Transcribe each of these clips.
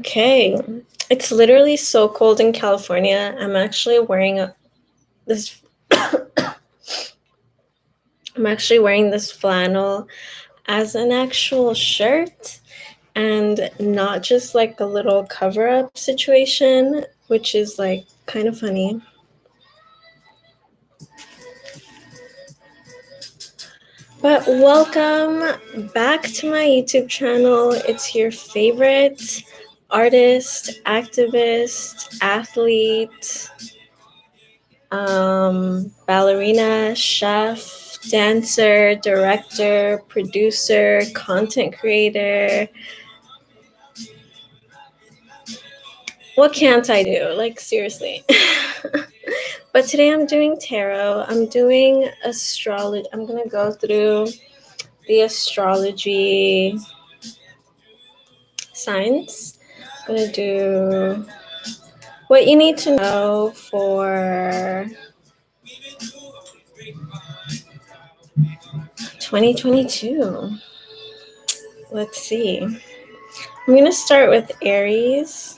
Okay, it's literally so cold in California. I'm actually wearing this. I'm actually wearing this flannel as an actual shirt, and not just like a little cover-up situation, which is like kind of funny. But welcome back to my YouTube channel. It's your favorite artist, activist, athlete, ballerina, chef, dancer, director, producer, content creator. What can't I do? Like, seriously. But today I'm doing tarot. I'm doing astrology. I'm going to go through the astrology signs. I'm going to do what you need to know for 2022. Let's see. I'm going to start with Aries.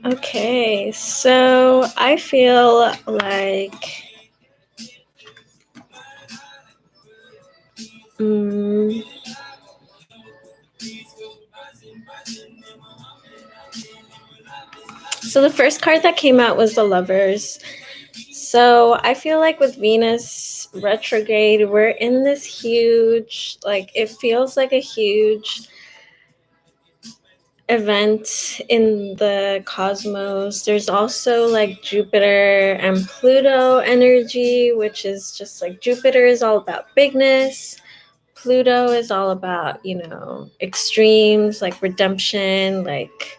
Okay, so I feel like so the first card that came out was the Lovers. So I feel like with Venus retrograde, we're in this huge, like it feels like a huge event in the cosmos. There's also like Jupiter and Pluto energy, which is just like Jupiter is all about bigness. Pluto is all about, extremes, like redemption. Like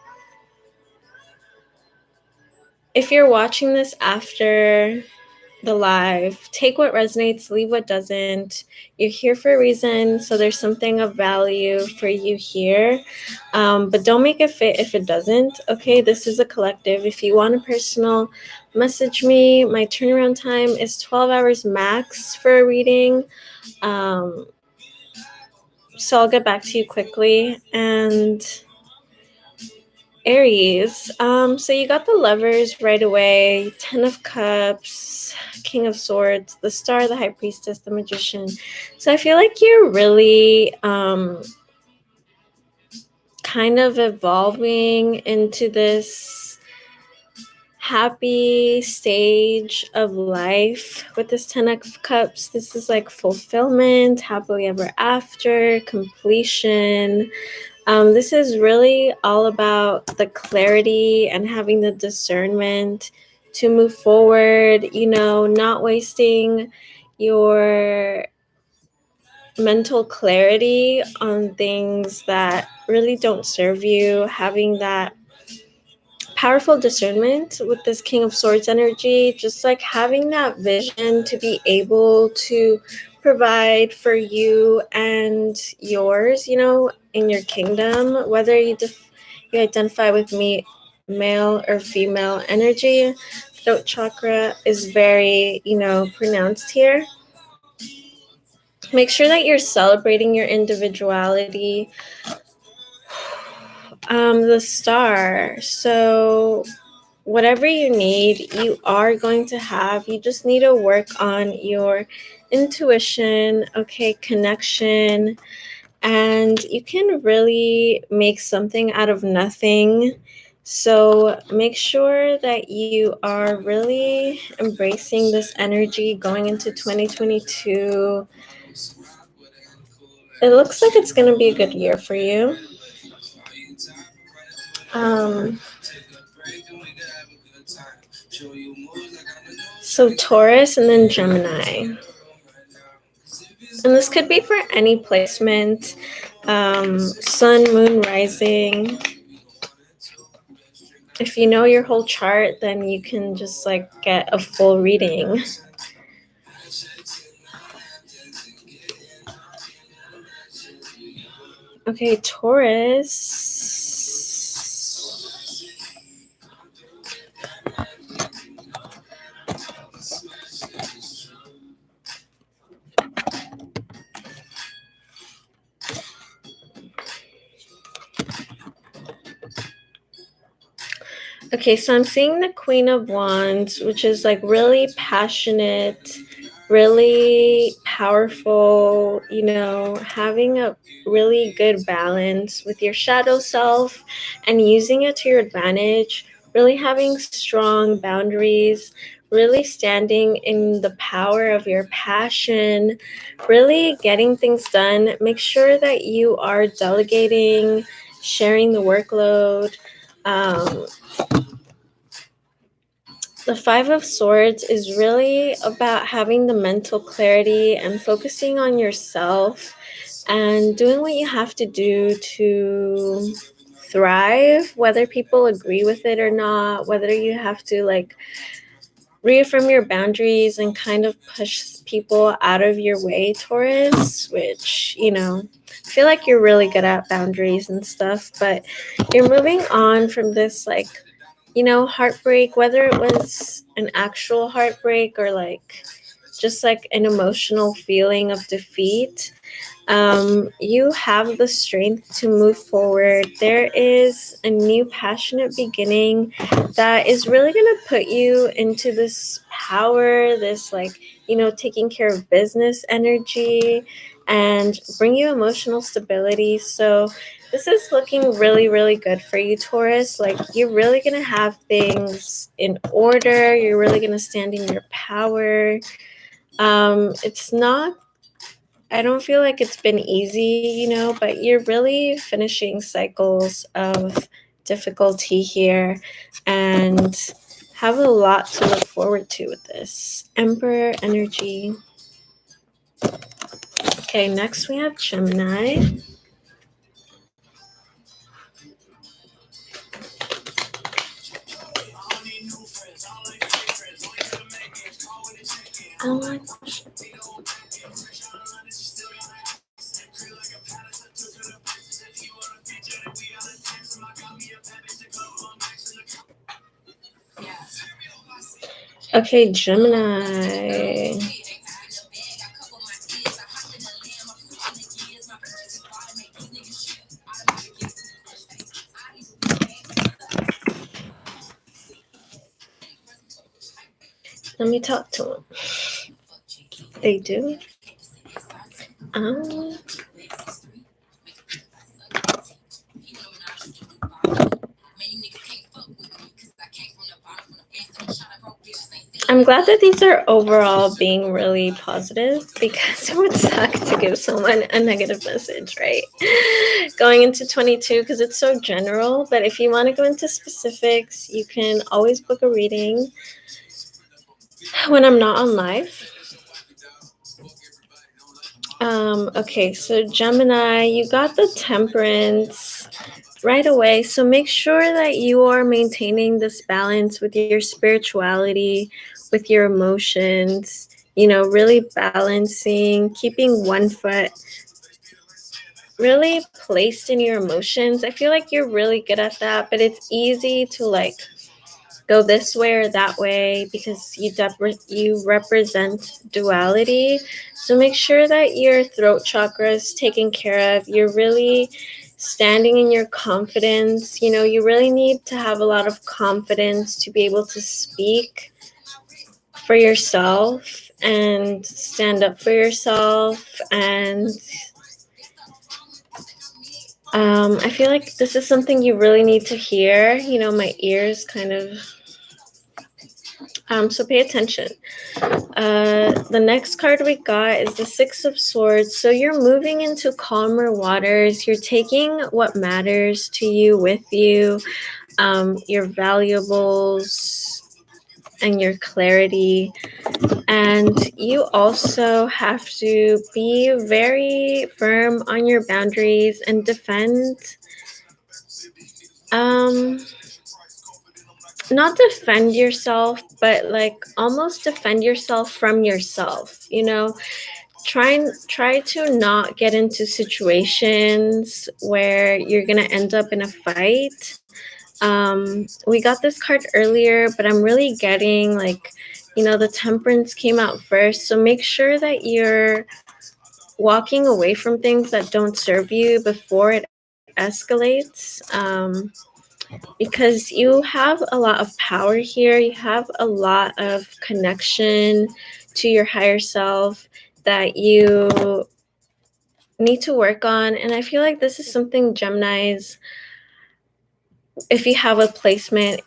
if you're watching this after the live, take what resonates, leave what doesn't. You're here for a reason, so there's something of value for you here, but don't make it fit if it doesn't. Okay, this is a collective. If you want a personal, message me. My turnaround time is 12 hours max for a reading, so I'll get back to you quickly. And Aries, so you got the Lovers right away, 10 of Cups, King of Swords, the Star, the High Priestess, the Magician. So I feel like you're really kind of evolving into this happy stage of life with this 10 of Cups. This is like fulfillment, happily ever after, completion. This is really all about the clarity and having the discernment to move forward, not wasting your mental clarity on things that really don't serve you, having that powerful discernment with this King of Swords energy, just like having that vision to be able to provide for you and yours, in your kingdom, whether you identify with male or female energy. Throat chakra is very, pronounced here. Make sure that you're celebrating your individuality. The Star. So whatever you need, you are going to have. You just need to work on your intuition, okay, connection, and you can really make something out of nothing. So make sure that you are really embracing this energy going into 2022. It looks like it's going to be a good year for you. So Taurus and then Gemini. And this could be for any placement, sun, moon, rising. If you know your whole chart, then you can just like get a full reading. Okay, Taurus. Okay, so I'm seeing the Queen of Wands, which is like really passionate, really powerful, you know, having a really good balance with your shadow self and using it to your advantage, really having strong boundaries, really standing in the power of your passion, really getting things done. Make sure that you are delegating, sharing the workload. Um, the Five of Swords is really about having the mental clarity and focusing on yourself and doing what you have to do to thrive, whether people agree with it or not, whether you have to like reaffirm your boundaries and kind of push people out of your way, Taurus, which, you know, I feel like you're really good at boundaries and stuff, but you're moving on from this like, you know, heartbreak, whether it was an actual heartbreak or like just like an emotional feeling of defeat. You have the strength to move forward. There is a new passionate beginning that is really going to put you into this power, this like, you know, taking care of business energy and bring you emotional stability. So this is looking really, really good for you, Taurus. Like, you're really going to have things in order. You're really going to stand in your power. It's not, I don't feel like it's been easy, you know, but you're really finishing cycles of difficulty here and have a lot to look forward to with this. Emperor energy. Okay, next we have Gemini. Oh my gosh. Okay, Gemini. Let me talk to them. They do. Um, I'm glad that these are overall being really positive because it would suck to give someone a negative message, right? Going into 22 because it's so general, but if you want to go into specifics, you can always book a reading when I'm not on live. Okay, so Gemini, you got the Temperance right away. So make sure that you are maintaining this balance with your spirituality, with your emotions, you know, really balancing, keeping one foot really placed in your emotions. I feel like you're really good at that, but it's easy to like go this way or that way because you represent duality. So make sure that your throat chakra is taken care of. You're really standing in your confidence. You know, you really need to have a lot of confidence to be able to speak for yourself and stand up for yourself. And I feel like this is something you really need to hear. You know, my ears kind of so pay attention. The next card we got is the Six of Swords. So you're moving into calmer waters. You're taking what matters to you with you, your valuables and your clarity. And you also have to be very firm on your boundaries and defend not defend yourself, but like almost defend yourself from yourself, you know. Try to not get into situations where you're gonna end up in a fight. We got this card earlier, but I'm really getting like, you know, the Temperance came out first, so make sure that you're walking away from things that don't serve you before it escalates. because you have a lot of power here. You have a lot of connection to your higher self that you need to work on. And I feel like this is something Geminis, if you have a placement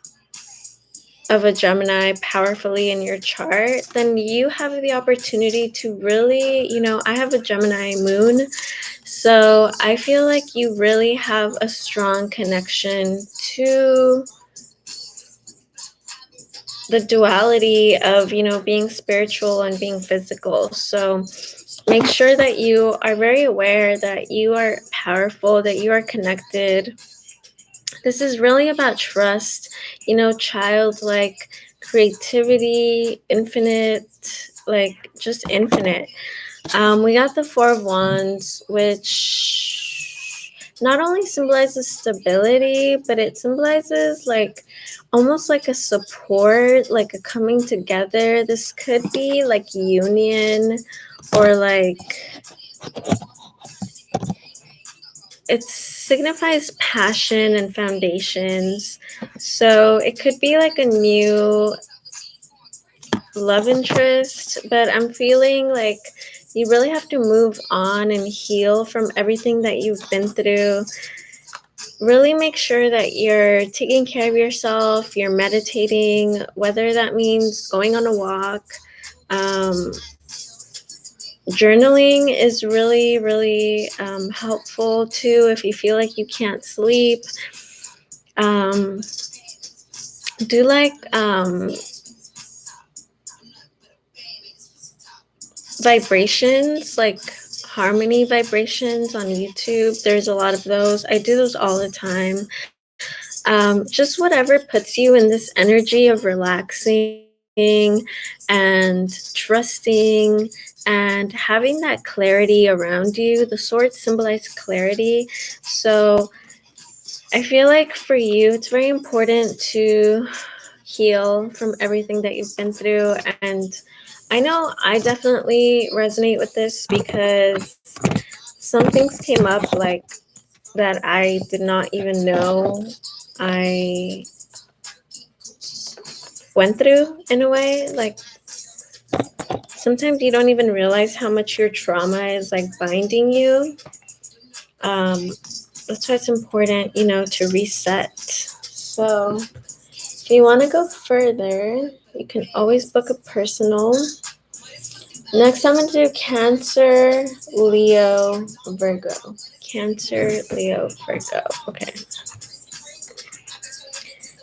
of a Gemini powerfully in your chart, then you have the opportunity to really, I have a Gemini moon. So I feel like you really have a strong connection to the duality of, being spiritual and being physical. So make sure that you are very aware that you are powerful, that you are connected. This is really about trust, childlike creativity, infinite, like just infinite. We got the Four of Wands, which not only symbolizes stability, but it symbolizes like almost like a support, like a coming together. This could be like union, or like it signifies passion and foundations. So it could be like a new love interest, but I'm feeling like you really have to move on and heal from everything that you've been through. Really make sure that you're taking care of yourself, you're meditating, whether that means going on a walk. Journaling is really, really helpful too if you feel like you can't sleep. Do like vibrations, like harmony vibrations on YouTube. There's a lot of those. I do those all the time. Just whatever puts you in this energy of relaxing and trusting and having that clarity around you. The swords symbolize clarity. So I feel like for you, it's very important to heal from everything that you've been through. And I know I definitely resonate with this because some things came up like that I did not even know I went through in a way. Like sometimes you don't even realize how much your trauma is like binding you. That's why it's important, to reset. So if you want to go further, you can always book a personal. Next, I'm going to do Cancer, Leo, Virgo. Cancer, Leo, Virgo. Okay.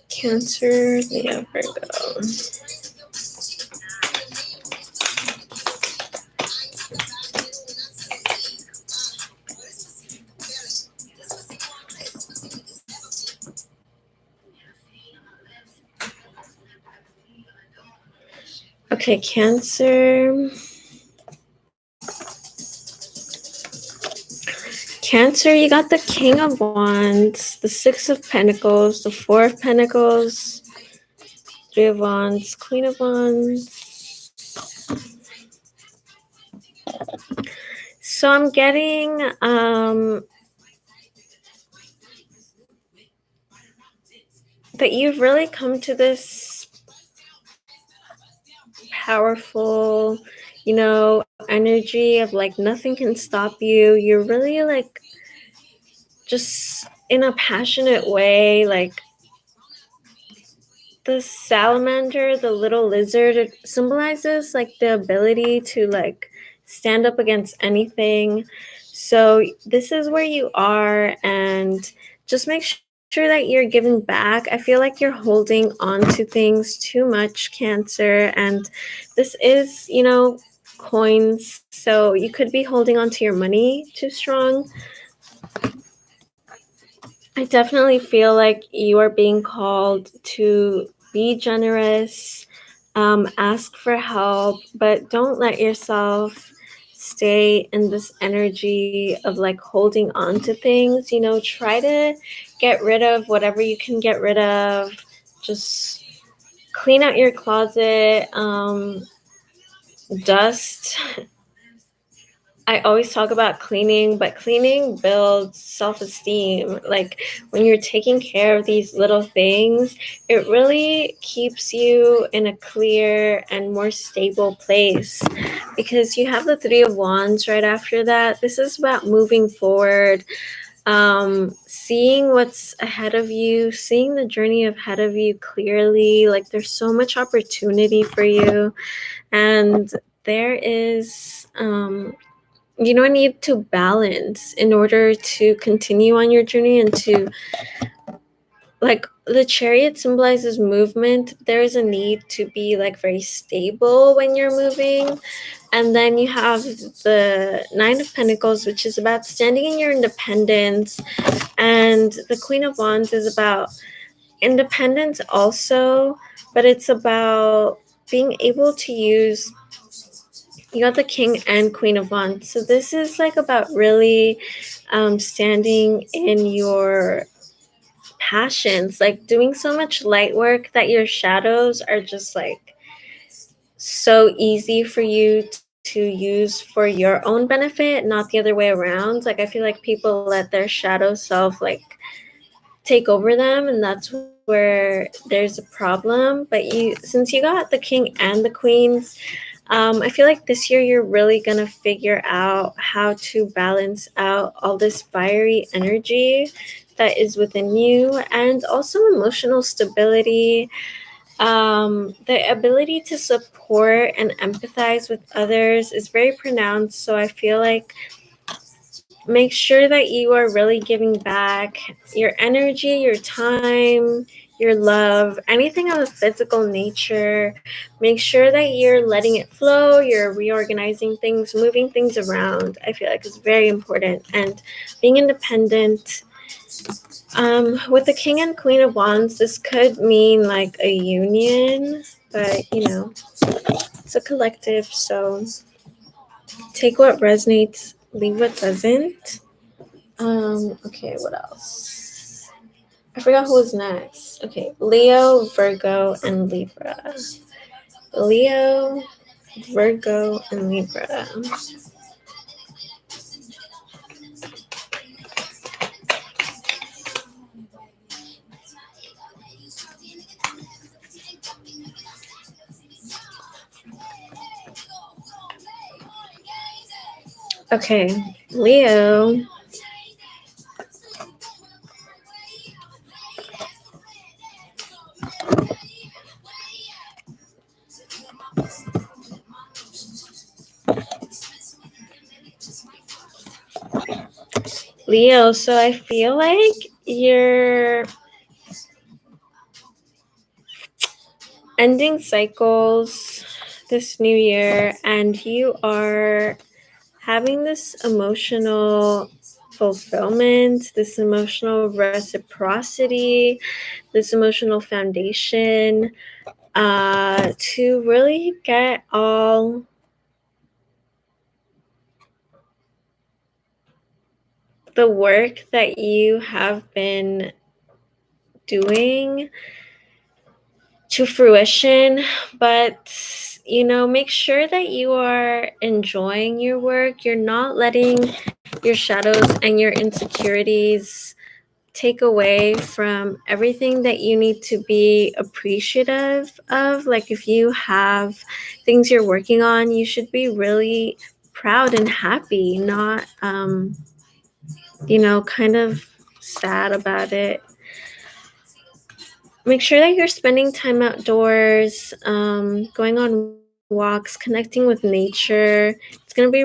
Cancer, Leo, Virgo. Okay, Cancer. Cancer, you got the King of Wands, the Six of Pentacles, the Four of Pentacles, Three of Wands, Queen of Wands. So I'm getting that you've really come to this powerful, energy of like nothing can stop you. You're really like just in a passionate way, like the salamander, the little lizard, it symbolizes like the ability to like stand up against anything. So this is where you are, and just make sure that you're giving back. I feel like you're holding on to things too much, Cancer, and this is, coins. So you could be holding on to your money too strong. I definitely feel like you are being called to be generous, ask for help, but don't let yourself stay in this energy of like holding on to things. Try to get rid of whatever you can get rid of. Just clean out your closet, dust I always talk about cleaning, but cleaning builds self-esteem. Like when you're taking care of these little things, it really keeps you in a clear and more stable place, because you have the Three of Wands right after that. This is about moving forward, seeing what's ahead of you, seeing the journey ahead of you clearly. Like there's so much opportunity for you, and there is you don't need to balance in order to continue on your journey and to, like, the Chariot symbolizes movement. There is a need to be like very stable when you're moving. And then you have the Nine of Pentacles, which is about standing in your independence, and the Queen of Wands is about independence also, but it's about being able to use, you got the King and Queen of Wands. So this is like about really standing in your passions, like doing so much light work that your shadows are just like so easy for you to use for your own benefit, not the other way around. Like I feel like people let their shadow self like take over them, and that's where there's a problem. But since you got the King and the Queens, I feel like this year you're really going to figure out how to balance out all this fiery energy that is within you, and also emotional stability, the ability to support and empathize with others is very pronounced. So I feel like make sure that you are really giving back your energy, your time, your love, anything of a physical nature. Make sure that you're letting it flow, you're reorganizing things, moving things around. I feel like it's very important. And being independent. With the King and Queen of Wands, this could mean like a union, but you know, it's a collective. So take what resonates, leave what doesn't. Okay, what else? I forgot who was next. Okay, Leo, Virgo, and Libra. Leo, Virgo, and Libra. Okay, Leo. Leo, so I feel like you're ending cycles this new year, and you are having this emotional fulfillment, this emotional reciprocity, this emotional foundation, to really get all the work that you have been doing to fruition. But you know, make sure that you are enjoying your work. You're not letting your shadows and your insecurities take away from everything that you need to be appreciative of. Like if you have things you're working on, you should be really proud and happy, not you know, kind of sad about it. Make sure that you're spending time outdoors, going on walks, connecting with nature. It's going to be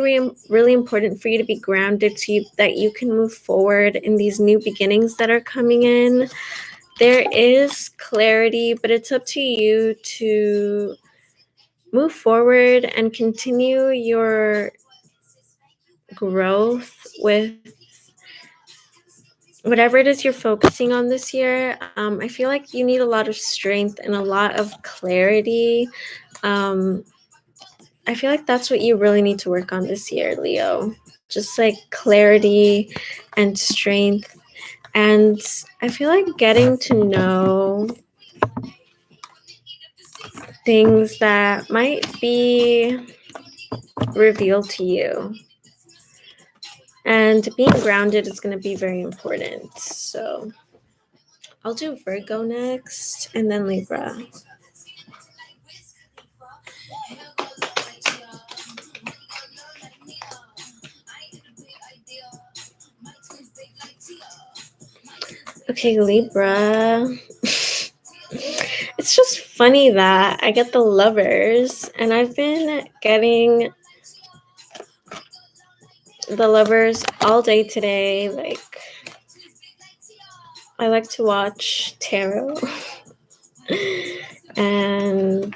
really important for you to be grounded, so that you can move forward in these new beginnings that are coming in. There is clarity, but it's up to you to move forward and continue your growth with whatever it is you're focusing on this year. I feel like you need a lot of strength and a lot of clarity. I feel like that's what you really need to work on this year, Leo. Just like clarity and strength. And I feel like getting to know things that might be revealed to you. And being grounded is going to be very important. So I'll do Virgo next and then Libra. Okay, Libra. It's just funny that I get the Lovers, and I've been getting the Lovers all day today. Like, I like to watch tarot, and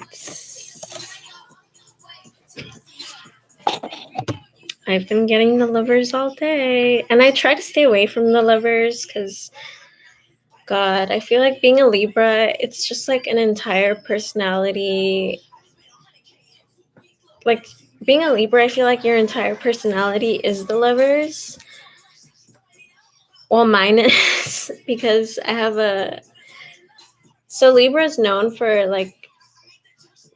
I've been getting the Lovers all day. And I try to stay away from the Lovers because, God, I feel like being a Libra, it's just like an entire personality. Like, being a Libra, I feel like your entire personality is the Lovers. Well, mine is because I have so Libra is known for like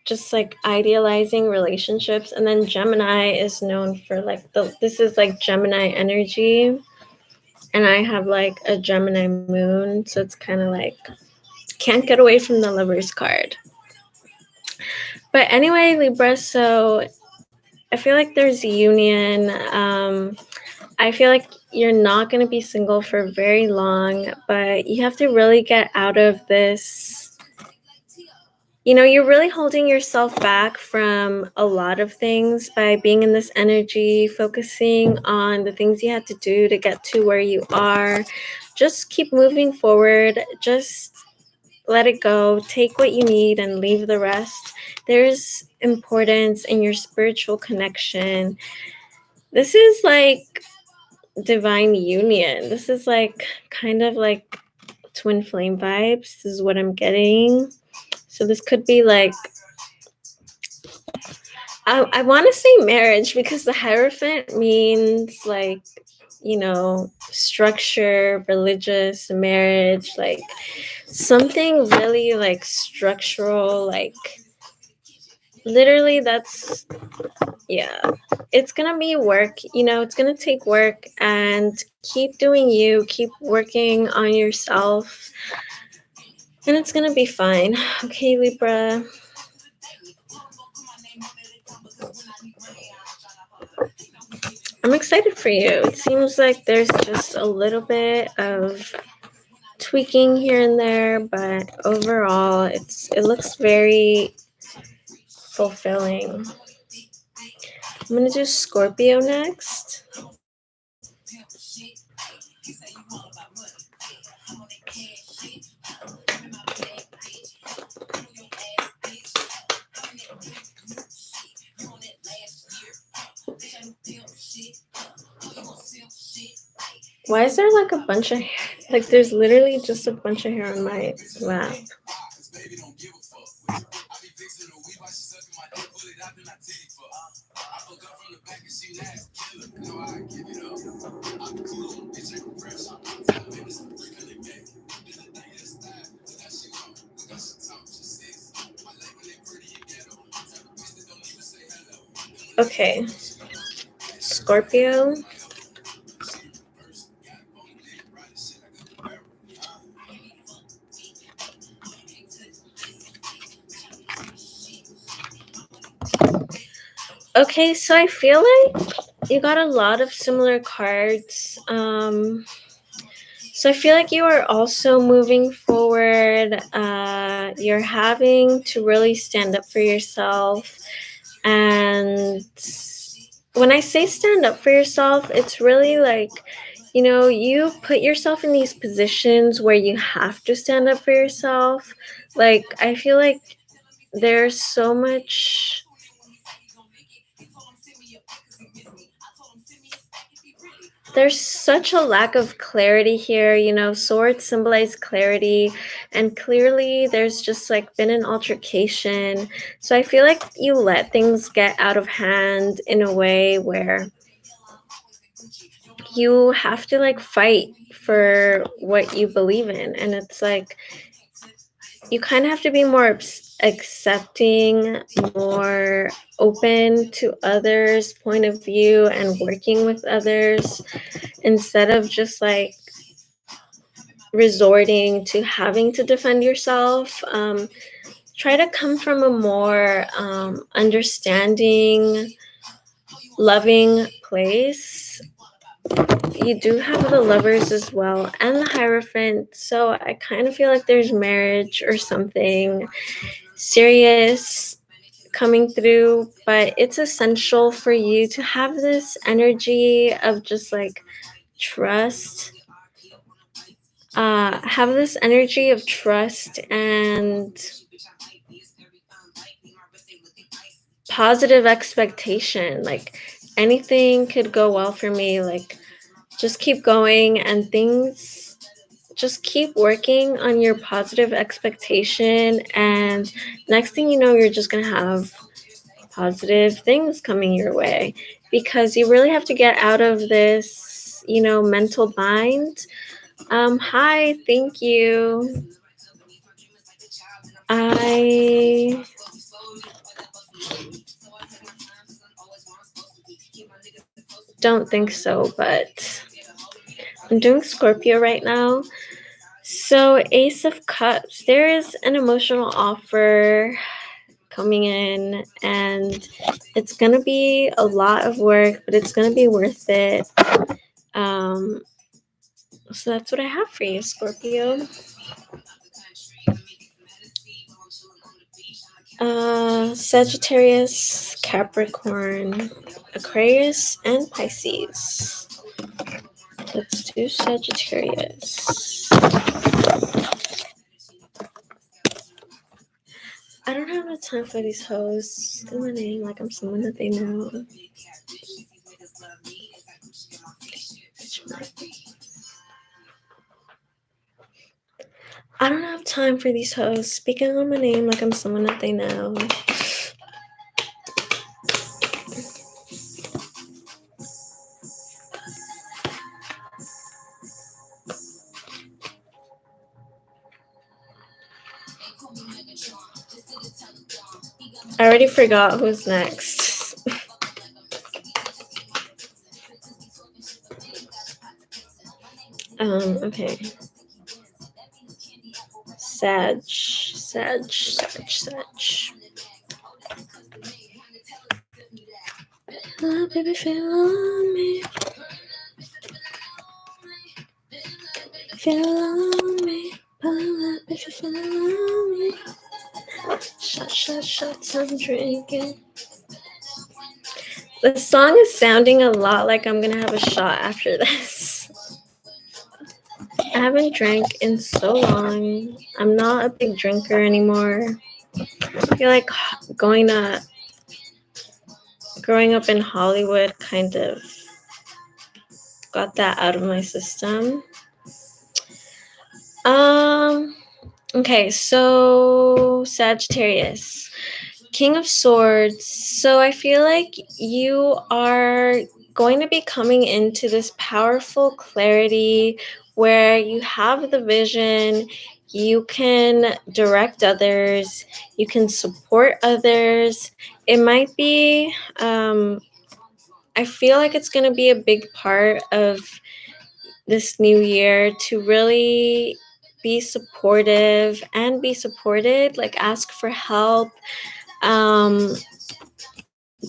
just like idealizing relationships, and then Gemini is known for like this is like Gemini energy, and I have like a Gemini moon, so it's kind of like can't get away from the Lovers card. But anyway, Libra, so I feel like there's a union. I feel like you're not going to be single for very long, but you have to really get out of this. You know, you're really holding yourself back from a lot of things by being in this energy, focusing on the things you had to do to get to where you are. Just keep moving forward. Just let it go. Take what you need and leave the rest. There's importance in your spiritual connection. This is like divine union. This is like kind of like twin flame vibes. This is what I'm getting. So this could be like, I want to say marriage because the Hierophant means like, you know, structure, religious, marriage, like something really like structural, like literally that's, yeah, it's gonna be work, you know, it's gonna take work, and keep doing you, keep working on yourself, and it's gonna be fine. Okay, Libra. I'm excited for you. It seems like there's just a little bit of tweaking here and there, but overall it looks very fulfilling. I'm gonna do Scorpio next. Why is there like a bunch of hair? Like there's literally just a bunch of hair on my lap. Okay, Scorpio. Okay, so I feel like you got a lot of similar cards. So I feel like you are also moving forward. You're having to really stand up for yourself. And when I say stand up for yourself, it's really like, you know, you put yourself in these positions where you have to stand up for yourself. Like, I feel like there's so much. There's such a lack of clarity here, you know, swords symbolize clarity, and clearly there's just like been an altercation. So I feel like you let things get out of hand in a way where you have to like fight for what you believe in. And it's like, you kind of have to be more accepting, more open to others' point of view and working with others instead of just like resorting to having to defend yourself. Try to come from a more understanding, loving place. You do have the Lovers as well and the Hierophant, so I kind of feel like there's marriage or something serious coming through, but it's essential for you to have this energy of just like trust. Have this energy of trust and positive expectation. Like anything could go well for me. Like just keep going and things, just keep working on your positive expectation. And next thing you know, you're just going to have positive things coming your way because you really have to get out of this, mental bind. Hi, thank you. I don't think so, but I'm doing Scorpio right now. So, Ace of Cups, there is an emotional offer coming in, and it's going to be a lot of work, but it's going to be worth it. So, that's what I have for you, Scorpio. Sagittarius, Capricorn, Aquarius, and Pisces. Let's do Sagittarius. I don't have the time for these hoes. In my name, like I'm someone that they know. I don't have time for these hoes speaking on my name like I'm someone that they know. I already forgot who's next. Okay. Sag. Oh, baby, feel on me. Feel on me. Pull up if you feel on me. Shots, I'm drinking. The song is sounding a lot like I'm gonna have a shot after this. I haven't drank in so long. I'm not a big drinker anymore. I feel like growing up in Hollywood kind of got that out of my system. Okay, so Sagittarius, King of Swords. So I feel like you are going to be coming into this powerful clarity where you have the vision, you can direct others, you can support others. It might be, I feel like it's going to be a big part of this new year to really be supportive and be supported, like ask for help.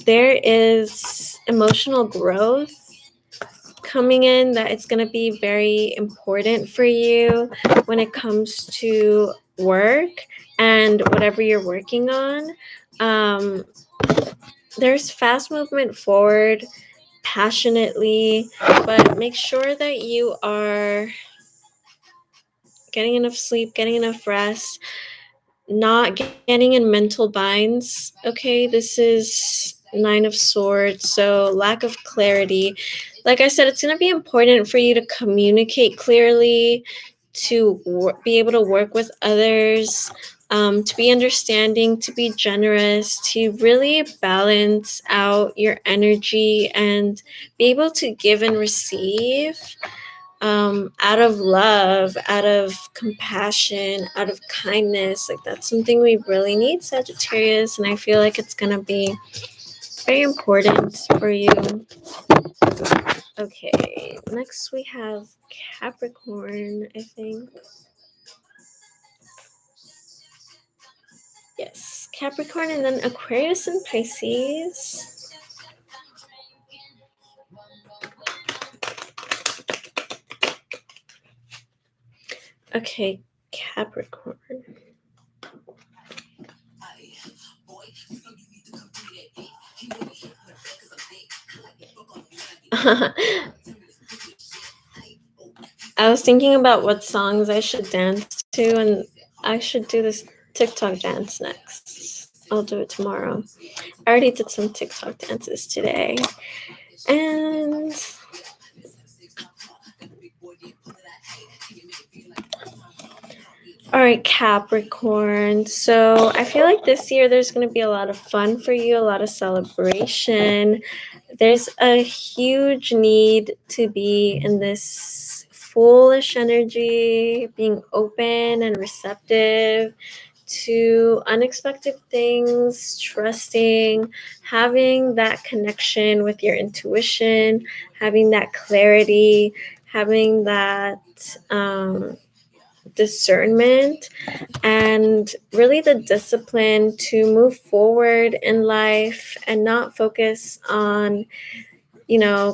There is emotional growth coming in that it's going to be very important for you when it comes to work and whatever you're working on. There's fast movement forward passionately, but make sure that you are getting enough sleep, getting enough rest, not getting in mental binds. Okay, this is Nine of Swords, so lack of clarity. Like I said, it's going to be important for you to communicate clearly, to be able to work with others, to be understanding, to be generous, to really balance out your energy and be able to give and receive. out of love, out of compassion, out of kindness. Like that's something we really need, Sagittarius, and I feel like it's gonna be very important for you. Okay, next we have Capricorn, I think. Yes, Capricorn, and then Aquarius and Pisces. Okay, Capricorn. I was thinking about what songs I should dance to, and I should do this TikTok dance next. I'll do it tomorrow. I already did some TikTok dances today. And all right, Capricorn. So I feel like this year there's going to be a lot of fun for you, a lot of celebration. There's a huge need to be in this foolish energy, being open and receptive to unexpected things, trusting, having that connection with your intuition, having that clarity, having that discernment, and really the discipline to move forward in life and not focus on,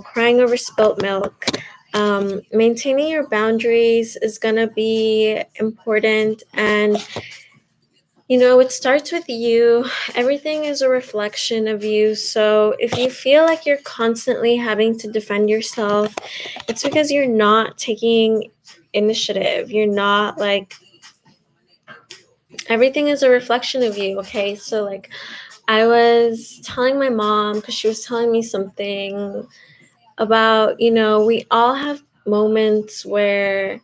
crying over spilt milk. Maintaining your boundaries is going to be important, and it starts with you. Everything is a reflection of you. So if you feel like you're constantly having to defend yourself, it's because you're not taking initiative. You're not everything is a reflection of you. Okay. So I was telling my mom, because she was telling me something about, we all have moments where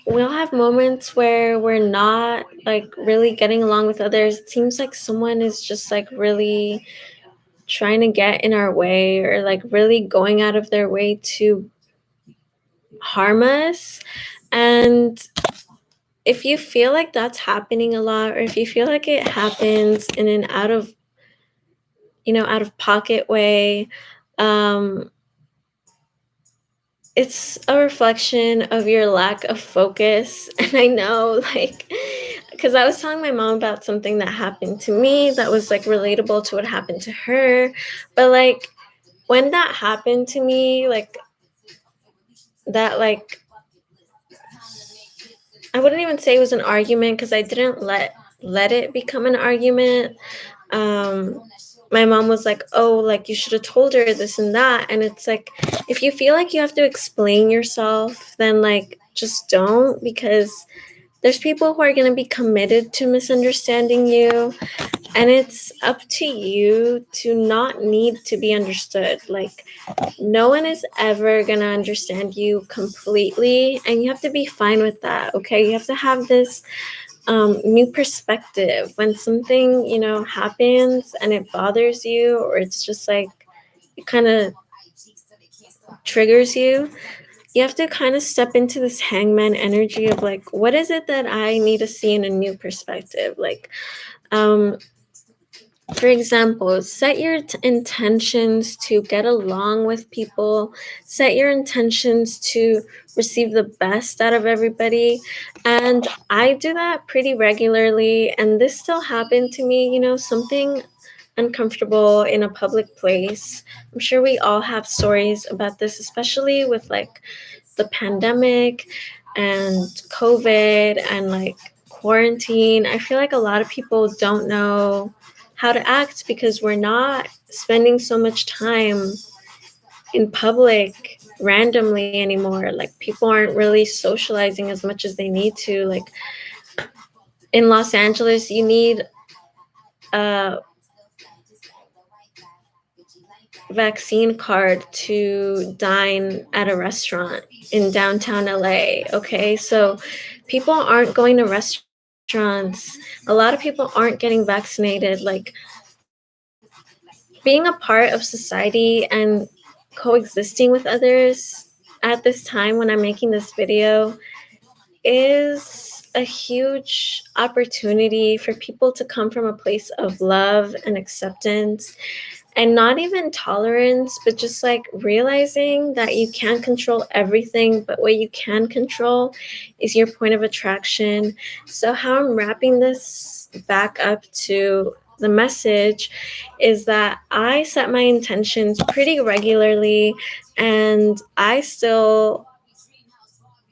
we're not really getting along with others. It seems like someone is just really trying to get in our way, or really going out of their way to harm us. And if you feel like that's happening a lot, or if you feel like it happens in an out of pocket way, it's a reflection of your lack of focus. And I know, because I was telling my mom about something that happened to me that was relatable to what happened to her. But when that happened to me, that I wouldn't even say it was an argument, because I didn't let it become an argument. My mom was like, oh, you should have told her this and that. And it's if you feel like you have to explain yourself, then just don't, because there's people who are going to be committed to misunderstanding you, and it's up to you to not need to be understood. No one is ever going to understand you completely, and you have to be fine with that. Okay, you have to have this new perspective when something happens and it bothers you, or it's just it kind of triggers you. You have to kind of step into this hangman energy of what is it that I need to see in a new perspective. For example, set your intentions to get along with people, set your intentions to receive the best out of everybody. And I do that pretty regularly. And this still happened to me, something uncomfortable in a public place. I'm sure we all have stories about this, especially with the pandemic and COVID and quarantine. I feel like a lot of people don't know how to act, because we're not spending so much time in public randomly anymore. People aren't really socializing as much as they need to. In Los Angeles, you need a vaccine card to dine at a restaurant in downtown LA. Okay, so people aren't going to restaurants. A lot of people aren't getting vaccinated. Being a part of society and coexisting with others at this time when I'm making this video is a huge opportunity for people to come from a place of love and acceptance, and not even tolerance, but just like realizing that you can't control everything, but what you can control is your point of attraction. So how I'm wrapping this back up to the message is that I set my intentions pretty regularly, and I still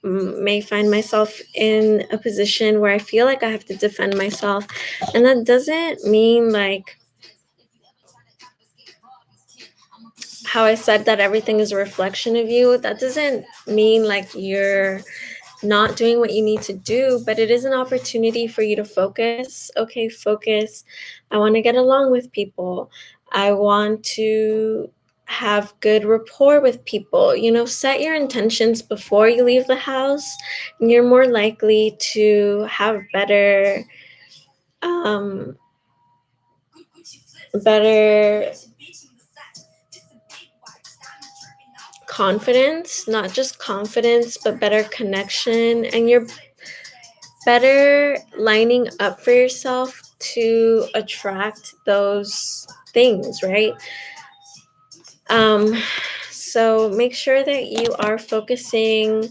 may find myself in a position where I feel like I have to defend myself. And that doesn't mean like how I said that everything is a reflection of you. That doesn't mean like you're not doing what you need to do, but it is an opportunity for you to focus. Okay, focus. I want to get along with people. I want to have good rapport with people. You know, set your intentions before you leave the house, and you're more likely to have better confidence, not just confidence, but better connection, and you're better lining up for yourself to attract those things, right? So make sure that you are focusing,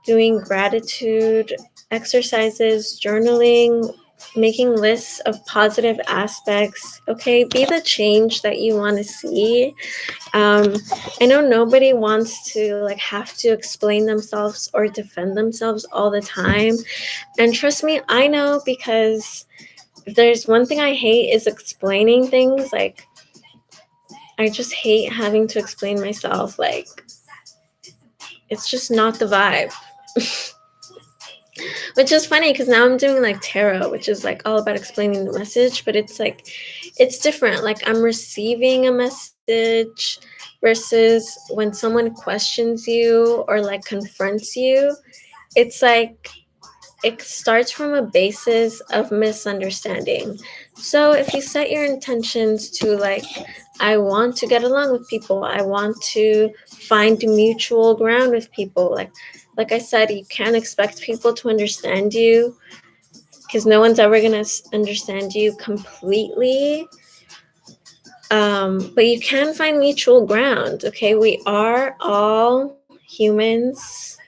doing gratitude exercises, journaling, making lists of positive aspects. Okay, be the change that you want to see. I know nobody wants to like have to explain themselves or defend themselves all the time, and trust me, I know, because if there's one thing I hate is explaining things. Like, I just hate having to explain myself. Like, it's just not the vibe. Which is funny because now I'm doing like tarot, which is like all about explaining the message, but it's like, it's different. Like, I'm receiving a message versus when someone questions you or like confronts you. It's like, it starts from a basis of misunderstanding. So if you set your intentions to like, I want to get along with people, I want to find mutual ground with people, like I said, you can't expect people to understand you because no one's ever going to understand you completely. But you can find mutual ground. Okay, we are all humans.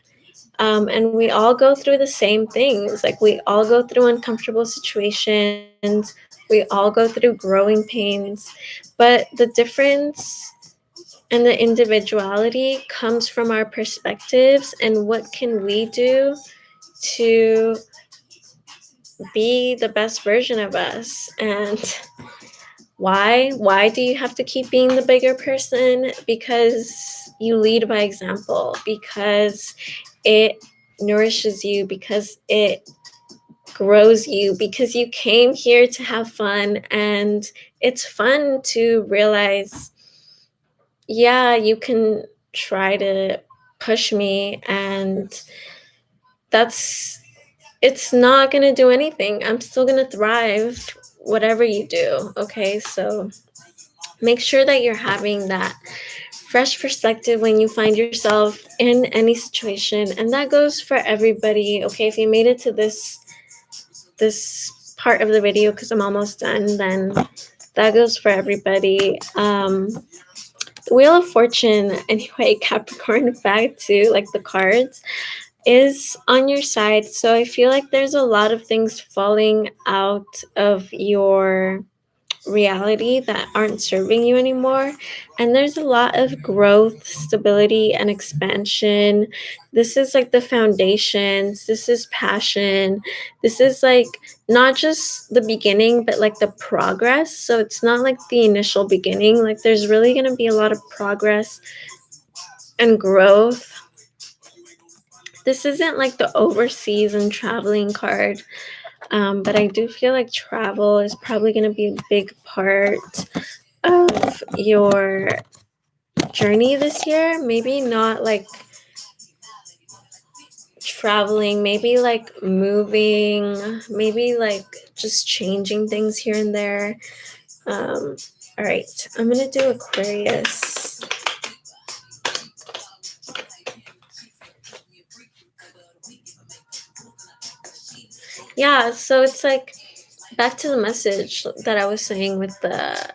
And we all go through the same things. Like, we all go through uncomfortable situations. We all go through growing pains. But the difference and the individuality comes from our perspectives and what can we do to be the best version of us. And why do you have to keep being the bigger person? Because you lead by example, because it nourishes you, because it grows you, because you came here to have fun. And it's fun to realize, yeah, you can try to push me, and it's not going to do anything. I'm still going to thrive whatever you do. Okay, so make sure that you're having that fresh perspective when you find yourself in any situation, and that goes for everybody. Okay, if you made it to this part of the video, because I'm almost done, then that goes for everybody. The Wheel of Fortune, anyway, Capricorn, back to like the cards, is on your side. So I feel like there's a lot of things falling out of your reality that aren't serving you anymore, and there's a lot of growth, stability, and expansion. This is like the foundations, this is passion, this is like not just the beginning but like the progress. So it's not like the initial beginning. Like, there's really going to be a lot of progress and growth. This isn't like the overseas and traveling card, but I do feel like travel is probably going to be a big part of your journey this year. Maybe not like traveling, maybe like moving, maybe like just changing things here and there. All right, I'm going to do Aquarius. Yeah, so it's like back to the message that I was saying with the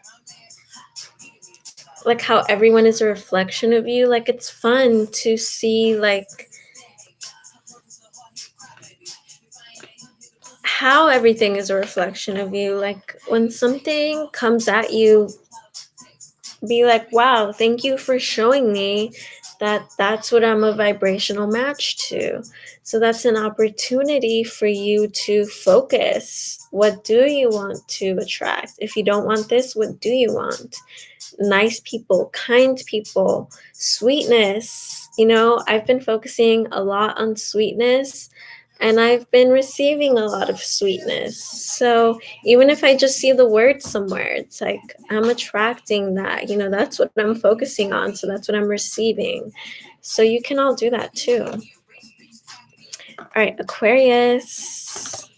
like how everyone is a reflection of you. Like it's fun to see like how everything is a reflection of you. Like when something comes at you, be like, wow, thank you for showing me that that's what I'm a vibrational match to. So that's an opportunity for you to focus. What do you want to attract? If you don't want this, what do you want? Nice people, kind people, sweetness. You know, I've been focusing a lot on sweetness and I've been receiving a lot of sweetness. So even if I just see the word somewhere, it's like I'm attracting that. You know, that's what I'm focusing on. So that's what I'm receiving. So you can all do that too. All right, Aquarius.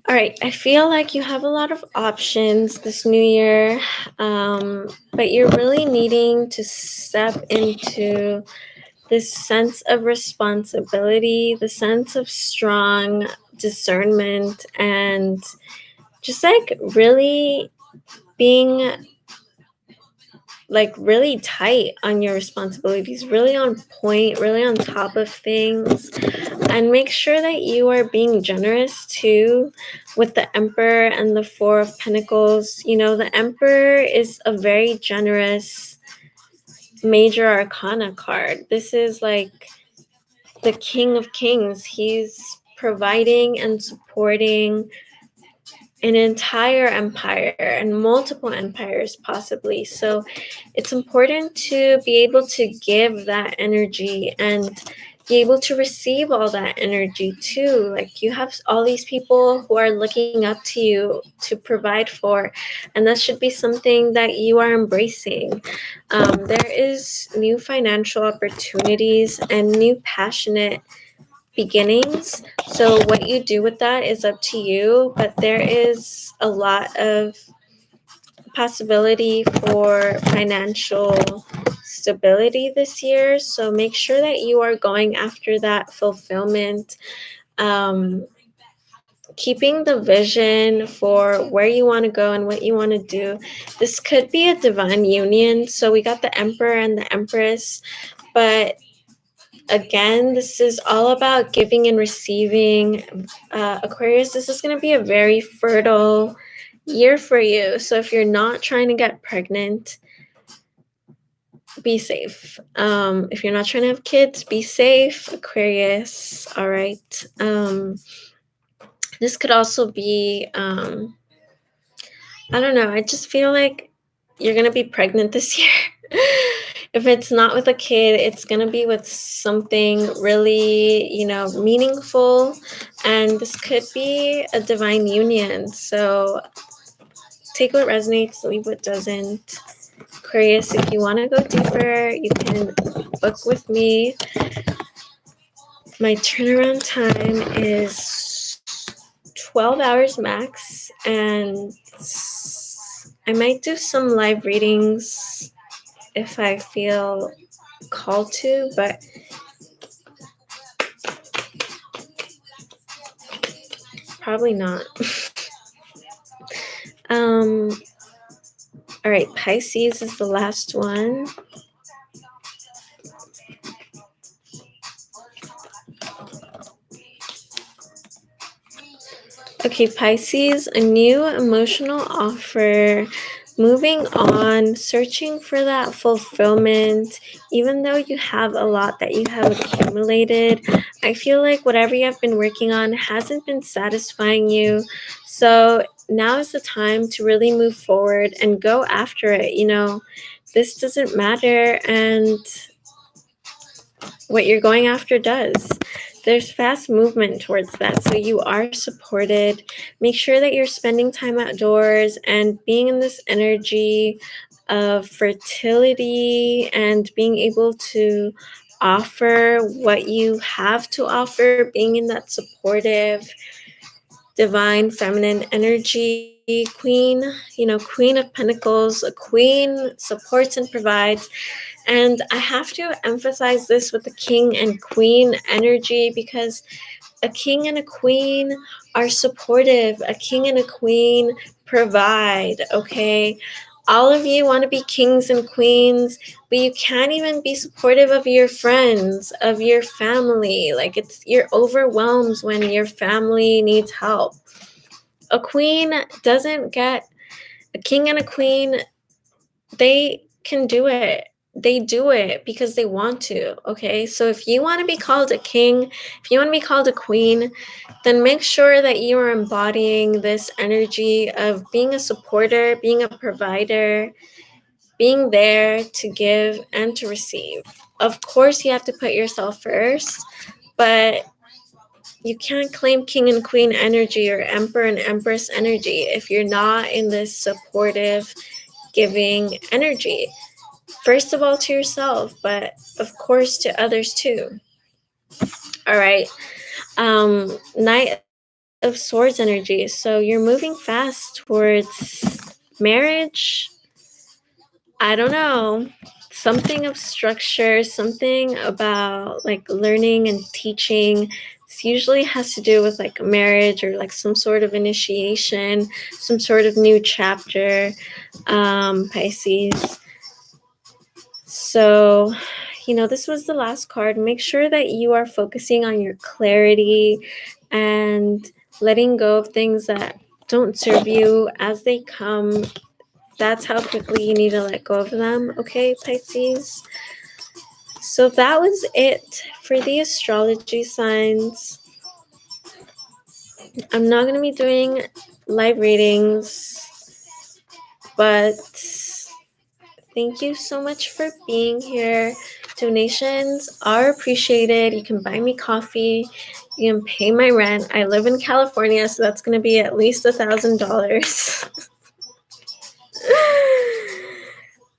All right, I feel like you have a lot of options this new year, but you're really needing to step into this sense of responsibility, the sense of strong discernment, and just like really being like really tight on your responsibilities, really on point, really on top of things, and make sure that you are being generous too with the Emperor and the Four of Pentacles. You know, the Emperor is a very generous major arcana card. This is like the King of Kings. He's providing and supporting an entire empire and multiple empires possibly. So it's important to be able to give that energy and be able to receive all that energy too. Like you have all these people who are looking up to you to provide for, and that should be something that you are embracing. There is new financial opportunities and new passionate beginnings. So what you do with that is up to you, but there is a lot of possibility for financial stability this year. So make sure that you are going after that fulfillment. Keeping the vision for where you want to go and what you want to do. This could be a divine union. So we got the Emperor and the Empress, but again, this is all about giving and receiving. Aquarius, this is going to be a very fertile year for you. So if you're not trying to get pregnant, be safe. If you're not trying to have kids, be safe, Aquarius. All right. This could also be, I don't know, I just feel like you're going to be pregnant this year. If it's not with a kid, it's going to be with something really, you know, meaningful. And this could be a divine union. So take what resonates, leave what doesn't. Aquarius, if you want to go deeper, you can book with me. My turnaround time is 12 hours max, and I might do some live readings if I feel called to, but probably not. All right, Pisces is the last one. Okay, Pisces, a new emotional offer, moving on, searching for that fulfillment. Even though you have a lot that you have accumulated, I feel like whatever you have been working on hasn't been satisfying you. So now is the time to really move forward and go after it. You know, this doesn't matter, and what you're going after does. There's fast movement towards that, so you are supported. Make sure that you're spending time outdoors and being in this energy of fertility and being able to offer what you have to offer, being in that supportive, divine, feminine energy. Queen, you know, Queen of Pentacles, a queen supports and provides. And I have to emphasize this with the king and queen energy because a king and a queen are supportive. A king and a queen provide, okay? All of you want to be kings and queens, but you can't even be supportive of your friends, of your family. Like, you're overwhelmed when your family needs help. A queen doesn't get, a king and a queen, they can do it. They do it because they want to, okay? So if you want to be called a king, if you want to be called a queen, then make sure that you are embodying this energy of being a supporter, being a provider, being there to give and to receive. Of course, you have to put yourself first, but you can't claim king and queen energy or emperor and empress energy if you're not in this supportive, giving energy. First of all, to yourself, but of course to others too. All right. Knight of Swords energy. So you're moving fast towards marriage. I don't know. Something of structure, something about like learning and teaching. This usually has to do with like marriage or like some sort of initiation, some sort of new chapter, Pisces. So, this was the last card. Make sure that you are focusing on your clarity and letting go of things that don't serve you as they come. That's how quickly you need to let go of them, okay, Pisces? So that was it for the astrology signs. I'm not going to be doing live readings, but thank you so much for being here. Donations are appreciated. You can buy me coffee. You can pay my rent. I live in California, so that's going to be at least $1,000.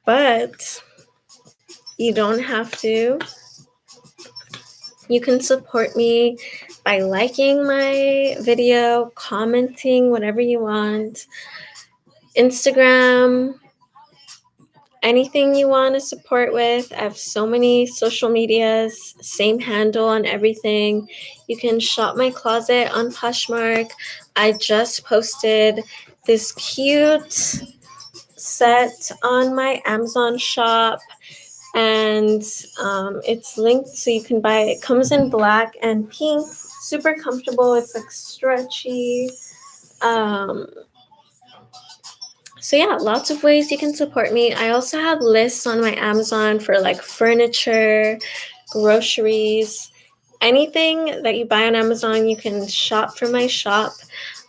But you don't have to. You can support me by liking my video, commenting, whatever you want. Instagram, anything you want to support with. I have so many social medias, same handle on everything. You can shop my closet on Poshmark. I just posted this cute set on my Amazon shop, and it's linked so you can buy it. It comes in black and pink, super comfortable. It's like stretchy. So yeah, lots of ways you can support me. I also have lists on my Amazon for like furniture, groceries, anything that you buy on Amazon, you can shop from my shop.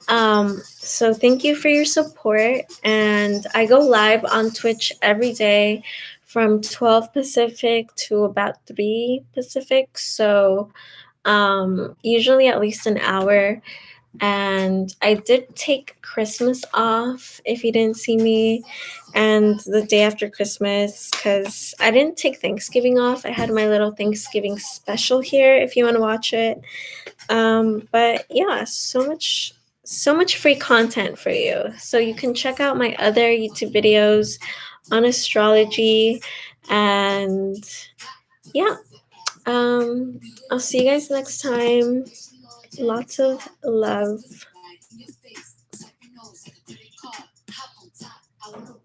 So thank you for your support. And I go live on Twitch every day from 12 Pacific to about 3 Pacific. So usually at least an hour. And I did take Christmas off if you didn't see me, and the day after Christmas, because I didn't take Thanksgiving off. I had my little Thanksgiving special here if you want to watch it. But yeah, so much free content for you. So you can check out my other YouTube videos on astrology. And yeah, I'll see you guys next time. Lots of love.